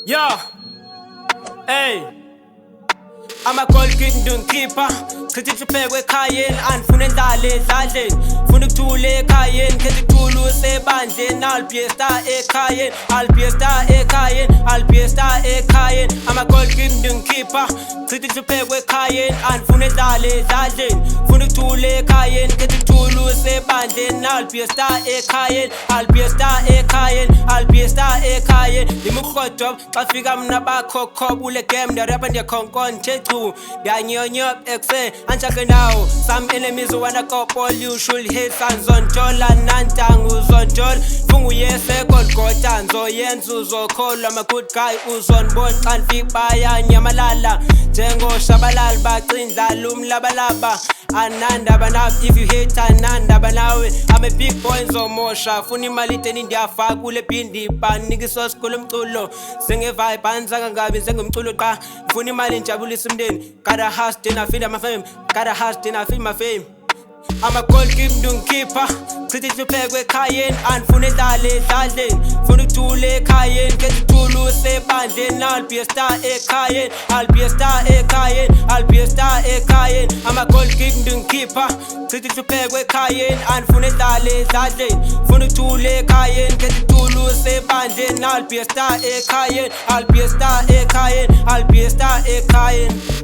Yo, hey, I'm a goalkeeper keeper. Critic to pay with Cayenne and Funen Dale Zajen. Funik Tule Cayenne, Kitty Tulu say Banjin, Alpiesta a Cayenne, Alpiesta a Cayenne, Alpiesta a Cayenne. I'm a goalkeeper keeper. Critic to pay with Cayenne and Funen Dale Zajen. Funik Tule Cayenne, Kitty Tulu say Banjin, Alpiesta a Cayenne, Alpiesta a Cayenne, Alpiesta a Cayenne. The Mukotop, Kafigam Nabako Kobule game, the rap and the Concon Chetu, the Anyonyop Exe. And check it out, some enemies who wanna couple you should hit Sans on Jol and Nantangus on Jol. Funguye second Kotan, so Yenzu, so Kol, I'm a good guy who's on board, can't fit by Yamalala. Jengo Shabalal back in Zalum Labalaba. Ananda Banab, if you hate Ananda Banawe, I'm a big boy so Mosha. Funi Maliten in their Fagule Pindi, Pan Nigisos Kulum Tulo, Sing a vibe, Panzangabi, Sengum Tuluka, Funi Malin Chabulism Din, Kada has dinner, feed my fame, Kada has dinner, feed my fame. I'm a goalkeeper keeper. Critic to play with Cayenne and Funedale Zajen. Funitule Cayenne, get to Tulu say Banjin, Alpiesta a Cayenne, Alpiesta a Cayenne, Alpiesta a Cayenne. I'm a goalkeeper keeper. Critic to play with Cayenne and Funedale Zajen. Funitule Cayenne, get to Tulu say Banjin, Alpiesta a Cayenne, Alpiesta a Cayenne, Alpiesta a Cayenne.